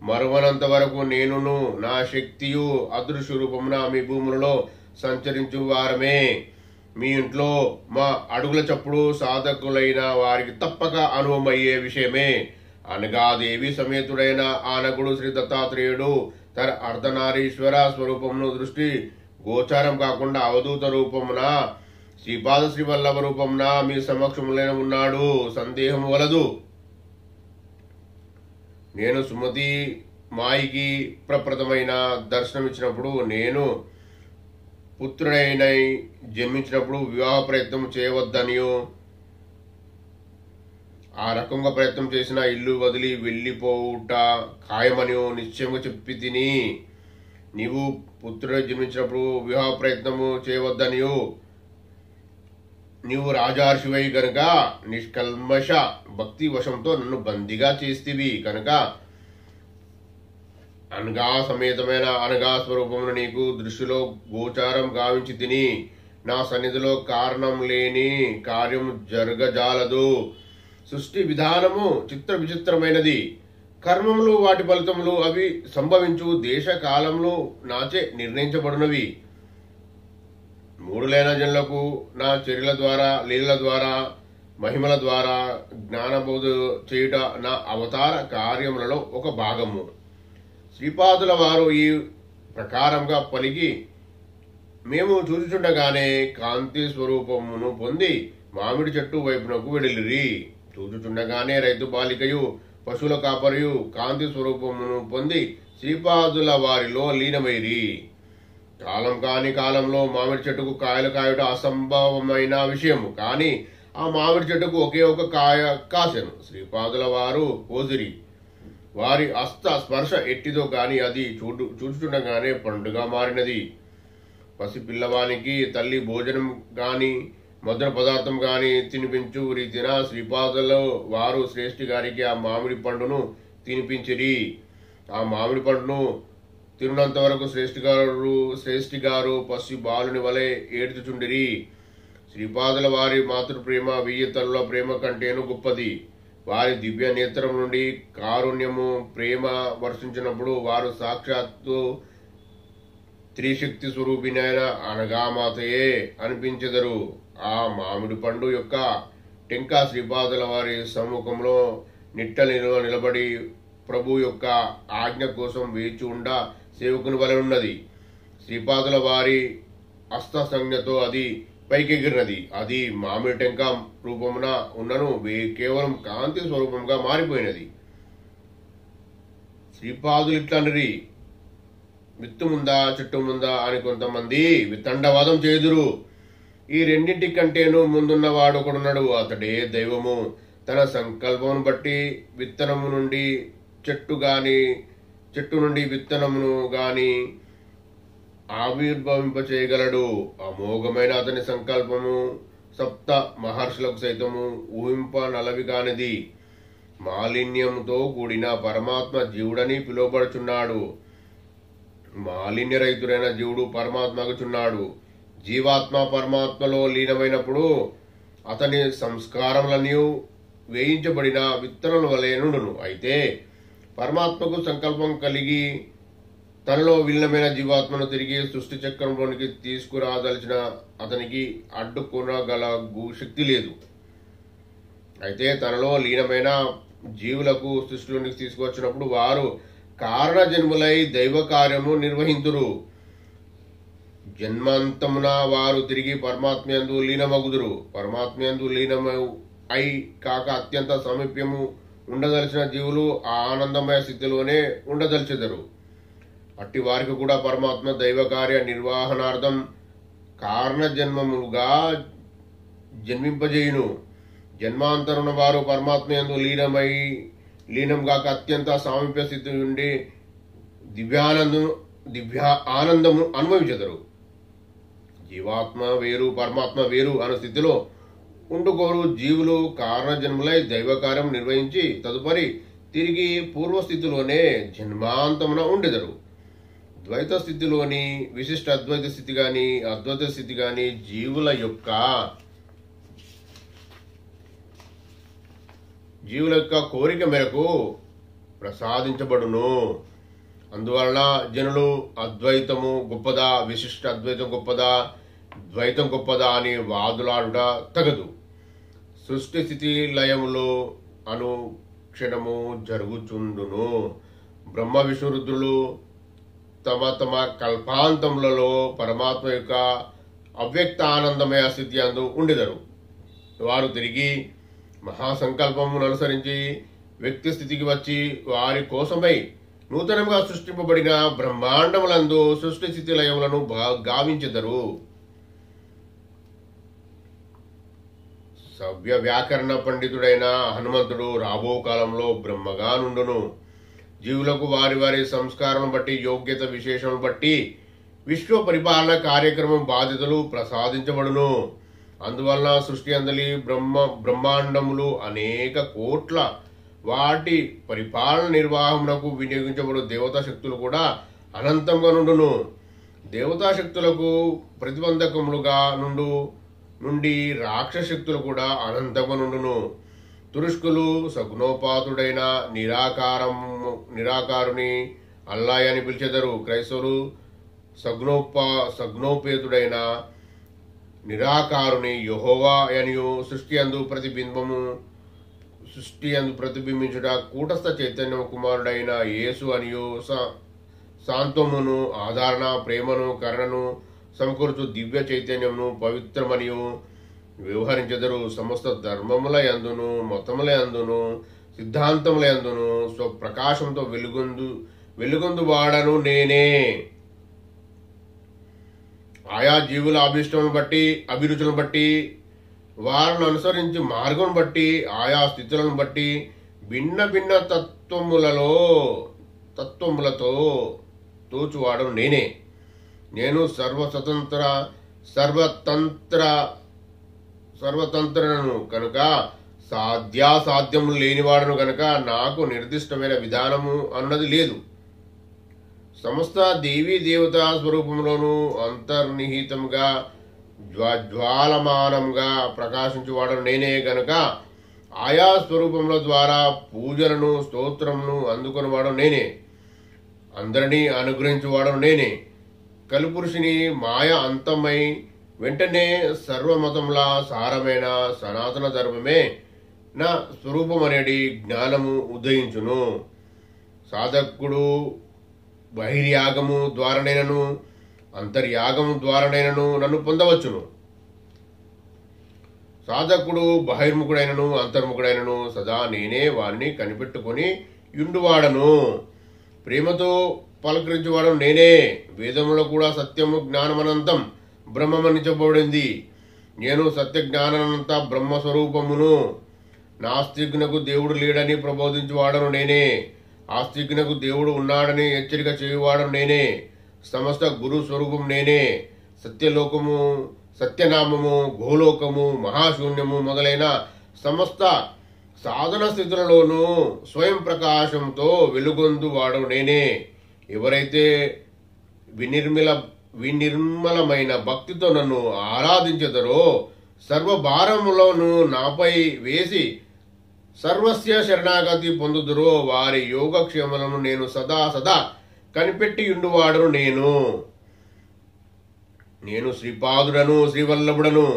మరువనంత వరకు నేనును నా శక్తియు అదృశ్య రూపమున మీ భూములలో సంచరించు వారమే. మీ ఇంట్లో మా అడుగుల చప్పుడు సాధకులైన వారికి తప్పక అనుభవమయ్యే విషయమే. అనగా దేవి సమేతుడైన ఆనగుడు శ్రీ దత్తాత్రేయుడు తన అర్ధనారీశ్వర స్వరూపమును దృష్టి గోచారం కాకుండా అవధూత రూపమున శ్రీపాద శ్రీవల్లభ రూపమున మీ సమక్షంలోనే ఉన్నాడు. సందేహం వలదు. నేను సుమతి మాయికి ప్రప్రదమైన దర్శనమిచ్చినప్పుడు, నేను పుత్రుడైన జన్మించినప్పుడు వివాహ ప్రయత్నం చేయవద్దనియో, ఆ రకంగా ప్రయత్నం చేసిన ఇల్లు వదిలి వెళ్ళిపోవుట ఖాయమనియో నిశ్చయంగా చెప్పి తిని, నీవు పుత్రుడు జన్మించినప్పుడు వివాహ ప్రయత్నము చేయవద్దనియో, నీవు రాజార్షివై గనుక నిష్కల్మష భక్తి వశంతో నన్ను బందీగా చేస్తేవి కనుక అనగా సమేతమైన అనగా స్వరూపమును నీకు దృష్టిలో గోచారం గావించి తిని, నా సన్నిధిలో కారణం లేని కార్యము జరగజాలదు. సృష్టి విధానము చిత్ర విచిత్రమైనది. కర్మములు వాటి ఫలితములు అవి సంభవించు దేశ కాలములు నాచే నిర్ణయించబడినవి. మూడులైన జనులకు నా చర్యల ద్వారా, లీలల ద్వారా, మహిమల ద్వారా జ్ఞానబోధ చేయుట నా అవతార కార్యములలో ఒక భాగము. శ్రీపాదుల వారు ఈ ప్రకారంగా పలికి, మేము చూచుచుండగానే కాంతి స్వరూపమును పొంది మామిడి చెట్టు వైపునకు వెడిలిరి. చూచుచుండగానే రైతు బాలికయు పశువుల కాపరియు కాంతి స్వరూపమును పొంది శ్రీపాదుల వారిలో లీనమైరి. కాలం కాని కాలంలో మామిడి చెట్టుకు కాయలు కాయుట అసంభవమైన విషయము. కానీ ఆ మామిడి చెట్టుకు ఒకే ఒక కాయ కాసెను. శ్రీపాదుల వారు కోసిరి. వారి హస్త స్పర్శ ఎట్టిదో గాని అది చూచుచుండగానే పండుగ మారినది. పసిపిల్లవానికి తల్లి భోజనం గాని మధుర పదార్థం గాని తినిపించు రీతిన శ్రీపాదుల వారు శ్రేష్ఠి గారికి ఆ మామిడి పండును తినిపించిరి. ఆ మామిడి పండును తిరునంత వరకు శ్రేష్ఠి గారు పసి బాలుని వలె ఏడ్చుచుండిరి. శ్రీపాదుల వారి మాతృప్రేమ 1000 తల్లుల ప్రేమ కంటేను గొప్పది. వారి దివ్య నేత్రం నుండి కారుణ్యము ప్రేమ వర్షించినప్పుడు వారు సాక్షాత్తు త్రిశక్తి స్వరూపిణైన అనగామాతయే అనిపించెదరు. ఆ మామిడి పండు యొక్క టెంకా శ్రీపాదుల వారి సమ్ముఖంలో నిట్టనిలో నిలబడి ప్రభు యొక్క ఆజ్ఞ కోసం వేచి ఉండ సేవకుని వలె ఉన్నది. శ్రీపాదుల వారి హస్త సంజ్ఞతో అది పైకెగిరినది. అది మామిడి టెంకా రూపమున ఉన్నను కేవలం కాంతి స్వరూపంగా మారిపోయినది. శ్రీపాదులు ఇట్లనిరి, విత్తు ముందా చెట్టు ముందా అని కొంతమంది వితండవాదం చేదురు. ఈ రెండింటి కంటేను ముందున్నవాడు ఒకడున్నాడు, అతడే దైవము. తన సంకల్పమును బట్టి విత్తనము నుండి చెట్టు నుండి విత్తనమును గాని ఆవిర్భవింపచేయగలడు. అమోఘమైన అతని సంకల్పము సప్త మహర్షులకు సైతము ఊహింపనలవి కానిది. మాలిన్యంతో కూడిన పరమాత్మ జీవుడని పిలువబడుచున్నాడు. మాలిన్యరహితుడైన జీవుడు పరమాత్మకుచున్నాడు. జీవాత్మ పరమాత్మలో లీనమైనప్పుడు అతని సంస్కారములన్నీ వేయించబడిన విత్తనముల వలె నుండును. అయితే పరమాత్మకు సంకల్పం కలిగి తనలో విలీనమైన జీవాత్మను తిరిగి సృష్టి చక్రంలోనికి తీసుకురాదలిచిన అతనికి అడ్డుకొనగల శక్తి లేదు. అయితే తనలో లీనమైన జీవులకు సృష్టిలోనికి తీసుకువచ్చినప్పుడు వారు కారణ జన్ములై దైవ కార్యము నిర్వహింతురు. జన్మాంతమున వారు తిరిగి పరమాత్మయందు లీనమగుదురు. పరమాత్మయందు లీనమై కాక అత్యంత సామీప్యము ఉండదలిచిన జీవులు ఆ ఆనందమయ స్థితిలోనే ఉండదలిచెదరు. అట్టి వారికి కూడా పరమాత్మ దైవ కార్య నిర్వహణార్థం కారణ జన్మములుగా జన్మింపజేయును. జన్మాంతరున వారు పరమాత్మయందు లీనంగాక అత్యంత సామీప్య స్థితి నుండి దివ్య ఆనందము అనుభవించెదరు. జీవాత్మ వేరు పరమాత్మ వేరు అనే స్థితిలో ఉండుకోరు జీవులు కారణ జన్ములై దైవ కార్యం నిర్వహించి తదుపరి తిరిగి పూర్వస్థితిలోనే జన్మాంతమున ఉండెదరు. ద్వైత స్థితిలోని విశిష్ట అద్వైత స్థితి గాని అద్వైత స్థితి గాని జీవుల యొక్క కోరిక మేరకు ప్రసాదించబడును. అందువలన జనులు అద్వైతము గొప్పదా, విశిష్ట అద్వైతం గొప్పదా, ద్వైతం గొప్పదా అని వాదులాడుట తగదు. సృష్టి స్థితి లయములో అనుక్షణము జరుగుచుండును. బ్రహ్మ విష్ణురుద్రులు తమ తమ కల్పాంతములలో పరమాత్మ యొక్క అవ్యక్త ఆనందమయ స్థితి అందు ఉండెదరు. వారు తిరిగి మహాసంకల్పమును అనుసరించి వ్యక్తి స్థితికి వచ్చి వారి కోసమై నూతనంగా సృష్టింపబడిన బ్రహ్మాండములందు సృష్టి స్థితి లయములను గావించెదరు. సవ్య వ్యాకరణ పండితుడైన హనుమంతుడు రాబో కాలంలో బ్రహ్మగా నుండును. జీవులకు వారి వారి సంస్కారం బట్టి యోగ్యత విశేషం బట్టి విశ్వ పరిపాలన కార్యక్రమం బాధ్యతలు ప్రసాదించబడును. అందువలన సృష్టి అందలి బ్రహ్మాండములు అనేక కోట్ల వాటి పరిపాలన నిర్వాహమునకు వినియోగించబడు దేవతా శక్తులు కూడా అనంతంగా నుండును. దేవతా శక్తులకు ప్రతిబంధకములుగా నుండి రాక్షస శక్తులు కూడా అనంతంగా నుండును. తురుష్కులు సగుణోపాతుడైన నిరాకారుని అల్లాయ్ అని పిలిచెదరు. క్రైస్తవులు సగుణోపేతుడైన నిరాకారుని యెహోవా అనియు సృష్టి అందు ప్రతిబింబించుట కూటస్థ చైతన్యము కుమారుడైన యేసు అనియు శాంతమును ఆదరణ ప్రేమను కరుణను సమకూర్చు దివ్య చైతన్యమును పవిత్రమనియు వ్యవహరించెదరు. సమస్త ధర్మముల యందును మతముల యందును సిద్ధాంతముల యందును స్వప్రకాశంతో వెలుగొందు వాడను నేనే. ఆయా జీవుల అభిష్టములను బట్టి అభిరుచులను బట్టి వారిని అనుసరించి మార్గం బట్టి ఆయా స్థితులను బట్టి భిన్న భిన్న తత్వములతో తోచువాడను నేనే. నేను సర్వతంత్రను కనుక సాధ్యాసాధ్యములు లేనివాడను కనుక నాకు నిర్దిష్టమైన విధానము అన్నది లేదు. సమస్త దేవీ దేవతా స్వరూపంలోనూ అంతర్నిహితంగా జ్వాలమానంగా ప్రకాశించువాడను నేనే గనుక ఆయా స్వరూపముల ద్వారా పూజలను స్తోత్రమును అందుకునివాడు నేనే. అందరినీ అనుగ్రహించువాడను నేనే. కలిపురుషుని మాయ అంతమై వెంటనే సర్వమతముల సారమైన సనాతన ధర్మమే నా స్వరూపం అనేది జ్ఞానము ఉదయించును. సాధకుడు బహిర్యాగము ద్వారానైనను అంతర్యాగము ద్వారానైనను నన్ను పొందవచ్చును. సాధకుడు బహిర్ముఖుడైనను అంతర్ముఖుడైనను సదా నేనే వారిని కనిపెట్టుకొని యుండువాడను. ప్రేమతో పలకరించువాడను నేనే. వేదములో కూడా సత్యము జ్ఞానమనంతం బ్రహ్మమని చెప్పబడింది. నేను సత్య జ్ఞానానంత బ్రహ్మస్వరూపమును. నాస్తికునకు దేవుడు లేడని ప్రబోధించువాడను నేనే. ఆస్తికునకు దేవుడు ఉన్నాడని హెచ్చరిక చేయువాడను నేనే. సమస్త గురు స్వరూపం నేనే. సత్యలోకము, సత్యనామము, గోలోకము, మహాశూన్యము మొదలైన సమస్త సాధన స్థితులలోనూ స్వయం ప్రకాశంతో వెలుగొందు వాడు నేనే. ఎవరైతే వినిర్మలమైన భక్తితో నన్ను ఆరాధించెదరో సర్వభారములను నాపై వేసి సర్వస్య శరణాగతి పొందుదురో వారి యోగక్షేమలను నేను సదా సదా కనిపెట్టి ఉండువాడను నేను శ్రీపాదుడను, శ్రీవల్లభుడను.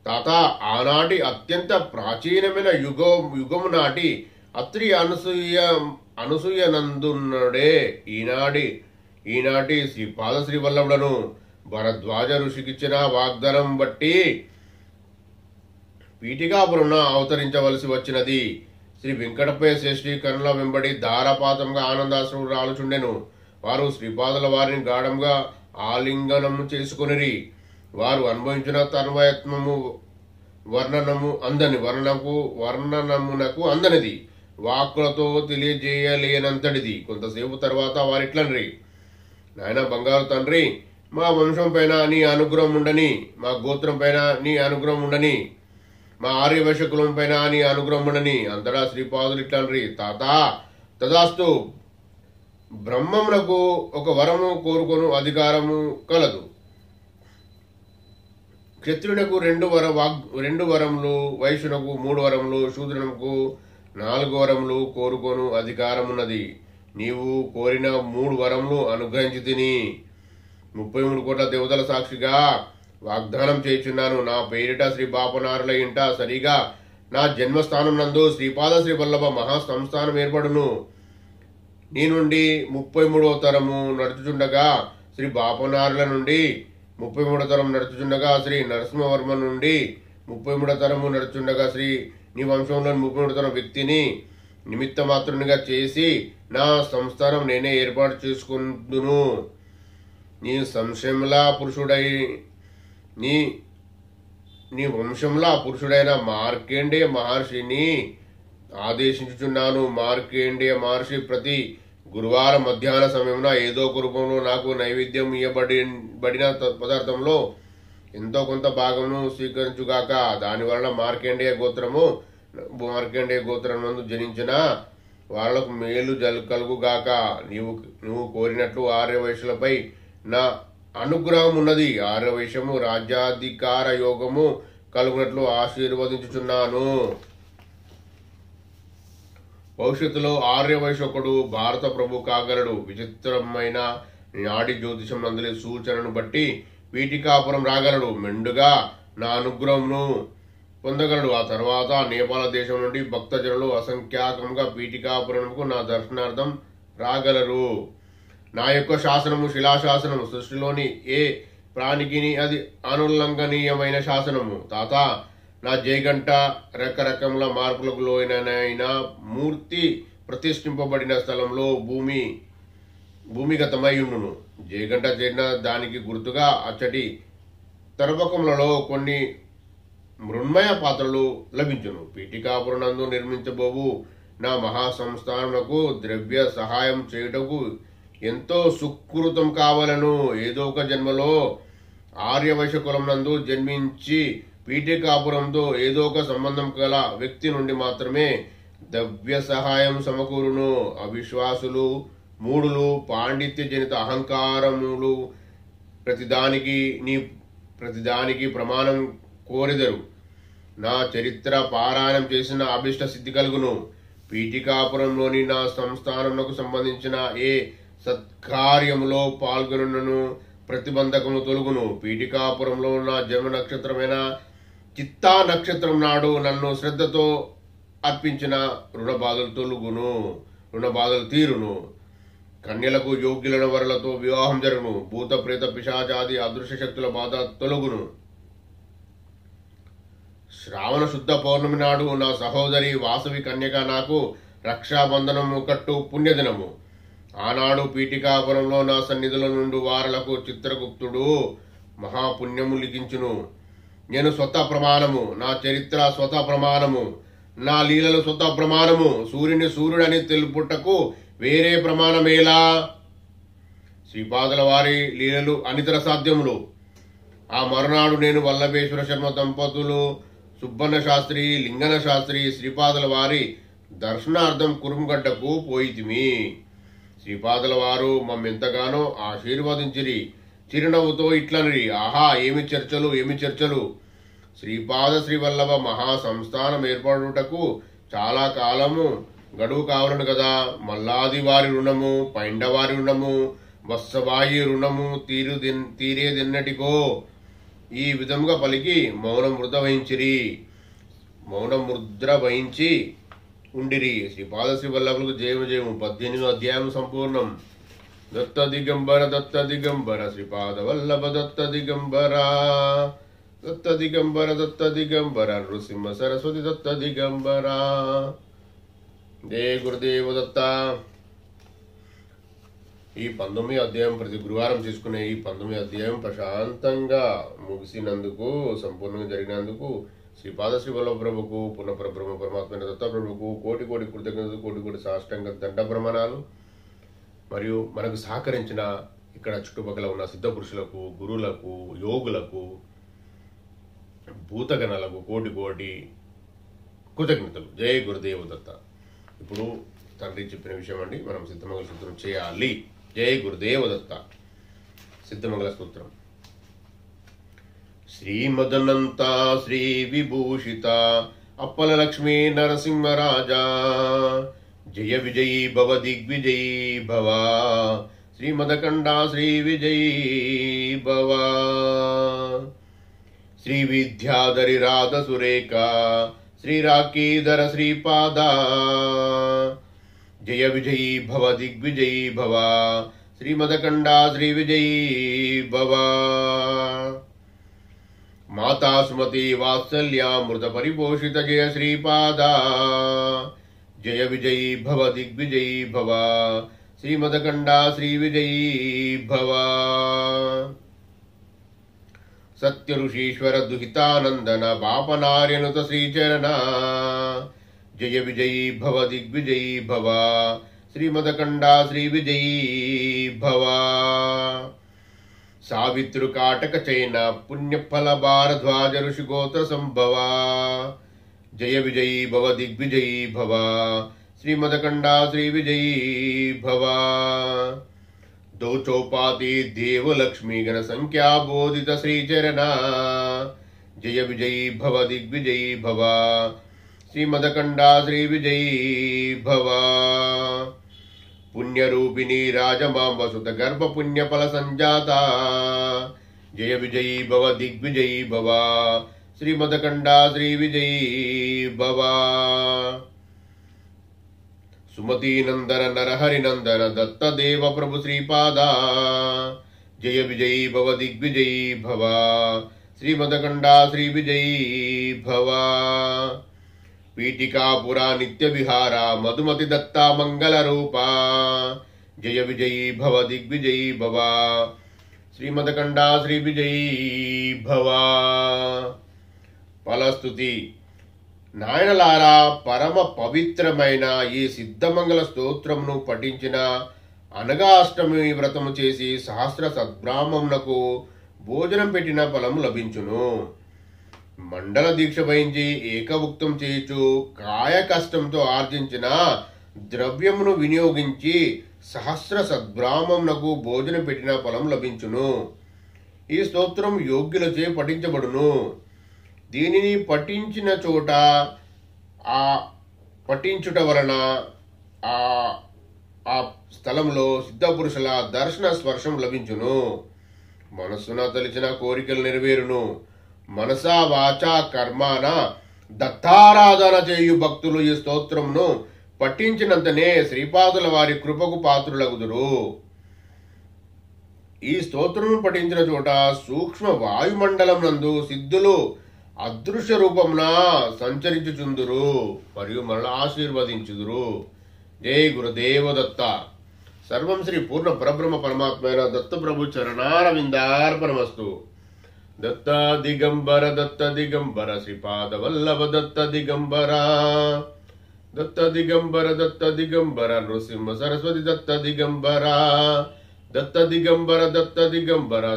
తాత, ఆనాటి అత్యంత ప్రాచీనమైన యుగము నాటి అత్రి అనసూయనందునుడే ఈనాటి శ్రీపాద శ్రీవల్లభుడను. భరద్వాజ ఋషికిచ్చిన వాగ్దానం బట్టి పీఠికాపురంన అవతరించవలసి వచ్చినది. శ్రీ వెంకటపై శ్రేష్ఠీకరణల వెంబడి ధారాపాతంగా ఆనందాశ్రములు రాలుచుండెను. వారు శ్రీపాదుల వారిని గాఢంగా ఆలింగనము చేసుకొనిరి. వారు అనుభవించిన తన్వయత్వము వర్ణనమునకు అందనిది, వాక్కులతో తెలియజేయలేనంతటిది. కొంతసేపు తర్వాత వారిట్లనరి, నాయన బంగారు తండ్రి, మా వంశం పైన నీ అనుగ్రహం ఉండని, మా గోత్రం పైన నీ అనుగ్రహం ఉండని, మా ఆర్యవైశ్య కులం పైన నీ అనుగ్రహం ఉండని. అంతటా శ్రీపాదులు ఇట్లనరి, తాత తదాస్తు. బ్రహ్మమునకు ఒక వరము కోరుకొను అధికారము కలదు. క్షత్రునకు 2 వరములు, వైశ్యునకు 3 వరములు, శూద్రునకు 4 వరములు కోరుకొను అధికారమున్నది. నీవు కోరిన 3 వరములు అనుగ్రహించి తిని 33 కోట్ల దేవతల సాక్షిగా వాగ్దానం చేయుచున్నాను. నా పేరిట శ్రీ బాపనారుల ఇంట సరిగా నా జన్మస్థానం నందు శ్రీపాద శ్రీవల్లభ మహాసంస్థానం ఏర్పడును. నీ నుండి 33వ తరము నడుచుచుండగా శ్రీ బాపనారుల నుండి 33వ తరం నడుచుచుండగా శ్రీ నరసింహవర్మ నుండి 33వ తరము నడుచుండగా శ్రీ నీ వంశంలోని 33వ తరం వ్యక్తిని నిమిత్త మాత్రునిగా చేసి నా సంస్థానం నేనే ఏర్పాటు చేసుకుందును. నీ వంశంలా పురుషుడైన మార్కండేయ మహర్షిని ఆదేశించుచున్నాను. మార్కండేయ మహర్షి ప్రతి గురువారం మధ్యాహ్న సమయంలో ఏదో ఒక రూపంలో నాకు నైవేద్యం ఇవ్వబడిన పదార్థంలో ఎంతో కొంత భాగమును స్వీకరించుగాక. దానివలన మార్కండేయ గోత్రం నందు జనించిన వాళ్లకు మేలు కలుగుగాక. నువ్వు కోరినట్లు ఆర్యవైశ్యులపై నా అనుగ్రహం ఉన్నది. ఆర్యవైశ్యము రాజ్యాధికార యోగము కలుగునట్లు ఆశీర్వదించుచున్నాను. భవిష్యత్తులో ఆర్యవైశ్యకుడు భారత ప్రభు కాగలడు. విచిత్రమైన నాడి జ్యోతిషం నందలి సూచనను బట్టి పీఠికాపురం రాగలడు. మెండుగా నా అనుగ్రహమును పొందగలడు. ఆ తర్వాత నేపాల దేశం నుండి భక్తజనులు అసంఖ్యాకంగా పీఠికాపురంకు నా దర్శనార్థం రాగలరు. నా యొక్క శాసనము శిలాశాసనము, సృష్టిలోని ఏ ప్రాణికిని అది అనుల్లంఘనీయమైన శాసనము. తాత, నా జయగంట రకరకముల మార్పులకు లోనైన మూర్తి ప్రతిష్ఠింపబడిన స్థలంలో భూమిగతమై ఉండును. జయగంట చేరిన దానికి గుర్తుగా అచ్చటి తర్వకములలో కొన్ని మృన్మయ పాత్రలు లభించును. పీఠికాపురనందు నిర్మించబోవు నా మహాసంస్థానమునకు ద్రవ్య సహాయం చేయుటకు ఎంతో సుకృతం కావాలను. ఏదో ఒక జన్మలో ఆర్యవైశ్య కులం నందు జన్మించి పీఠికాపురంతో ఏదో ఒక సంబంధం గల వ్యక్తి నుండి మాత్రమే ద్రవ్య సహాయం సమకూరును. అవిశ్వాసులు, మూడులు, పాండిత్య జనిత అహంకారములు ప్రతిదానికి ప్రమాణం కోరెదరు. నా చరిత్ర పారాయణం చేసిన అభిష్ట సిద్ధి కలుగును. పీఠికాపురంలోని నా సంస్థానమునకు సంబంధించిన ఏ సత్కార్యములో పాల్గొనను ప్రతిబంధకము తొలుగును. పీఠికాపురంలో నా జన్మ నక్షత్రమైన చిత్తా నక్షత్రం నాడు నన్ను శ్రద్ధతో అర్పించిన రుణబాధలు తీరును. కన్యలకు యోగ్యులైన వరులతో వివాహం జరుగును. భూత ప్రేత పిశాచాది అదృశ్య శక్తుల బాధ తొలగును. శ్రావణ శుద్ధ పౌర్ణమి నాడు నా సహోదరి వాసవి కన్యక నాకు రక్షాబంధనము కట్టు పుణ్యదినము. ఆనాడు పీఠికాపురంలో నా సన్నిధుల నుండి వారలకు చిత్రగుప్తుడు మహాపుణ్యము లిఖించును. నేను స్వతః ప్రమాణము, నా చరిత్ర స్వతః ప్రమాణము. నా లీలలు స్వత ప్రమాణము. సూర్యుని సూర్యుడని తెలుపుటకు వేరే ప్రమాణమేలా? శ్రీపాదుల వారి లీలలు అనితర సాధ్యములు. ఆ మరునాడు నేను వల్లభేశ్వర శర్మ దంపతులు, సుబ్బన్న శాస్త్రి, లింగన శాస్త్రి శ్రీపాదుల వారి దర్శనార్థం కురుంగడ్డకు పోయితిమి. శ్రీపాదుల వారు మమ్మెంతగానో ఆశీర్వదించిరి. చిరునవ్వుతో ఇట్లనిరి, ఆహా ఏమి చర్చలు, ఏమి చర్చలు! శ్రీపాద శ్రీవల్లభ మహాసంస్థానం ఏర్పడుటకు చాలా కాలము గడువు కావాలను కదా. మల్లాది వారి రుణము, పైండవారి రుణము, వత్సవాయి రుణము తీరేదెన్నటికో. ఈ విధముగా పలికి మౌనం ముద్ర వహించి ఉండిరి. శ్రీపాద శ్రీవల్లభులకు జయము జయము. 18వ అధ్యాయం సంపూర్ణం. దత్త దిగంబర శ్రీపాద వల్లభ దత్త దిగంబర నృసింహ సరస్వతి దత్త దిగంబర. జయ గురుదేవ దత్త. ఈ 19వ అధ్యాయం ప్రతి గురువారం చేసుకునే ఈ 19వ అధ్యాయం ప్రశాంతంగా ముగిసినందుకు, సంపూర్ణంగా జరిగినందుకు శ్రీపాద శ్రీవల్లభ ప్రభుకు, పునః బ్రహ్మ పరమాత్మ దత్త ప్రభుకు కోటి కోటి కృతజ్ఞతలు, కోటి కోటి సాష్టాంగ దండ ప్రమాణాలు. మరియు మనకు సహకరించిన ఇక్కడ చుట్టుపక్కల ఉన్న సిద్ధ పురుషులకు, గురువులకు, యోగులకు, భూతగణాలకు కోటి కోటి కృతజ్ఞతలు. జయ గురుదేవ దత్త. ఇప్పుడు తండ్రి చెప్పిన విషయం అండి, మనం సిద్ధమంగళ సూత్రం చేయాలి. జయ గురుదేవ దత్త. సిద్ధమంగళ సూత్రం. శ్రీమదనంత శ్రీ విభూషిత అప్పల లక్ష్మీ నరసింహరాజా జయ విజయీ భవ దిగ్విజయీ భవ. శ్రీమదకండా శ్రీ విజయీ భవ. శ్రీ విద్యాధరి రాధ సురేఖ శ్రీరాకీధర శ్రీపాద జయ విజయీ భవ దిగ్విజయీ భవ. శ్రీమదకండా శ్రీ విజయీ భవ. మాతా సుమతి వాత్సల్యామృత పరిపోషిత జయ శ్రీపాద జయ విజయీ భవ దిగ్విజయీ భవ. శ్రీమదకండా శ్రీ విజయీ భవ. సత్య ఋషీశ్వర దుహితానందన పాపనార్యనుత శ్రీచరణ జయ విజయీ భవ దిగ్విజయీ భవ. శ్రీమదకండా శ్రీ విజయీ భవ. సావితృకాటక చైన పుణ్యఫల భారద్వాజ ఋషిగోత్ర సంభవ జయ విజయీ భవ దిగ్విజయీ భవ. శ్రీమదకండా శ్రీ విజయీ భవ. दो चौपाती देवलक्ष्मी गण संख्या बोधित श्रीचरण जय विजयी भव दिग्विजयी भव. श्रीमदकंडा श्री विजयी भव. पुण्यरूपिणी राजमां वसुत गर्भ पुण्यफल संजाता जय विजयी भव दिग्विजयी भव. श्रीमदकंडा श्री विजयी भव. सुमती नंदन नरहरि नंदन दत्त देव प्रभु श्रीपादा जय विजयी भव दिग्विजयी भव. श्रीमदकंडा श्री विजयी भव. पीठिकापुरा नित्य विहारा मधुमति दत्ता मंगल रूपा जय विजयी भव दिग्विजयी भव. श्रीमदकंडा श्री विजयी भव. फलस्तुति. నాయనలారా, పరమ పవిత్రమైన ఈ సిద్ధమంగళ స్తోత్రమును పఠించిన అనగా అష్టమి వ్రతము చేసి సహస్ర సద్బ్రాహ్మణులకు భోజనం పెట్టిన ఫలము లభించును. మండల దీక్ష వహించి ఏకభుక్తం చేయుచు కాయ కష్టంతో ఆర్జించిన ద్రవ్యమును వినియోగించి సహస్ర సద్బ్రాహ్మణులకు భోజనం పెట్టిన ఫలం లభించును. ఈ స్తోత్రం యోగ్యులచే పఠించబడును. దీనిని పఠించిన చోట పఠించుట వలన ఆ స్థలంలో సిద్ధపురుషుల దర్శన స్పర్శం లభించును. మనస్సున తలిచిన కోరికలు నెరవేరును. మనసా వాచా కర్మాన దత్తారాధన చేయు భక్తులు ఈ స్తోత్రమును పఠించినంతనే శ్రీపాదుల వారి కృపకు పాత్రులగుదురు. ఈ స్తోత్రమును పఠించిన చోట సూక్ష్మ వాయుమండలం నందు సిద్ధులు అదృశ్య రూపమున సంచరించుచుందురు మరియు మరల ఆశీర్వదించుదురు. జై గురుదేవ దత్త. సర్వం శ్రీ పూర్ణ పరబ్రహ్మ పరమాత్మైన దత్త ప్రభు చరణారవిందార్పణమస్తు. దత్త దిగంబర శ్రీపాద వల్లభ దత్త దిగంబర నృసింహ సరస్వతి దత్త దిగంబర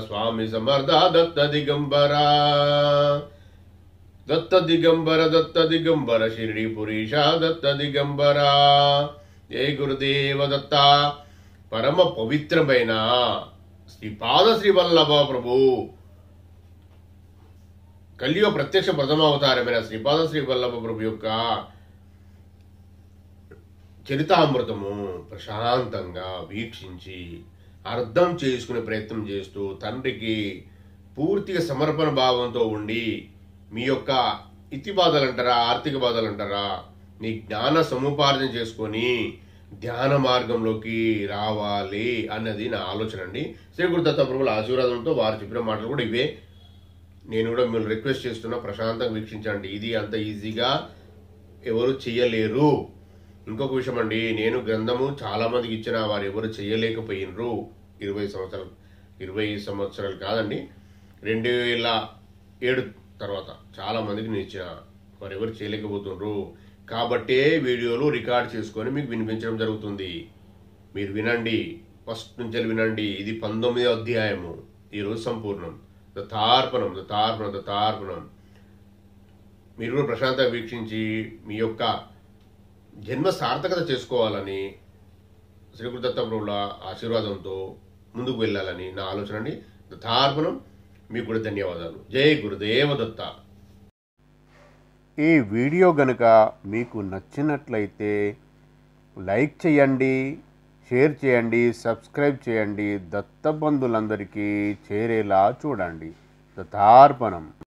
స్వామి సమర్థ దత్త దిగంబర షిరిడి పురీష దత్త దిగంబర. జై గురుదేవ దత్త. పరమ పవిత్రమైన శ్రీపాద శ్రీవల్లభ ప్రభు కలియుగ ప్రత్యక్ష ప్రథమ అవతారమైన శ్రీపాద శ్రీవల్లభ ప్రభు యొక్క చరితామృతము ప్రశాంతంగా వీక్షించి అర్థం చేసుకునే ప్రయత్నం చేస్తూ తండ్రికి పూర్తిగా సమర్పణ భావంతో ఉండి మీ యొక్క ఇతి బాధలు అంటారా, ఆర్థిక బాధలు అంటారా, మీ జ్ఞాన సముపార్జన చేసుకొని ధ్యాన మార్గంలోకి రావాలి అన్నది నా ఆలోచన అండి. శ్రీ గురుదత్త ప్రభుల ఆశీర్వాదంతో వారు చెప్పిన మాటలు కూడా ఇవే. నేను కూడా మిమ్మల్ని రిక్వెస్ట్ చేస్తున్నా, ప్రశాంతంగా వీక్షించండి. ఇది అంత ఈజీగా ఎవరు చేయలేరు. ఇంకొక విషయం అండి, నేను గ్రంథము చాలా మందికి ఇచ్చిన వారు ఎవరు చేయలేకపోయినరు. 20 సంవత్సరాలు కాదండి, 2007 తర్వాత చాలా మందికి నేను ఇచ్చిన, వారు ఎవరు చేయలేకపోతున్నారు. కాబట్టే వీడియోలు రికార్డ్ చేసుకొని మీకు వినిపించడం జరుగుతుంది. మీరు వినండి, ఫస్ట్ నుంచి వినండి. ఇది 19వ అధ్యాయము, ఈరోజు సంపూర్ణం. దత్తార్పణం. మీరు కూడా ప్రశాంతంగా వీక్షించి మీ యొక్క జన్మ సార్థకత చేసుకోవాలని శ్రీ గురుదత్త ప్రభుల ఆశీర్వాదంతో ముందుకు వెళ్ళాలని నా ఆలోచన అండి. దత్తార్పణం. మీకు కూడా ధన్యవాదాలు. జై గురుదేవ దత్త. ఈ వీడియో గనుక మీకు నచ్చినట్లయితే లైక్ చేయండి, షేర్ చేయండి, సబ్స్క్రైబ్ చేయండి. దత్తబంధులందరికీ చేరేలా చూడండి. దత్తార్పణం.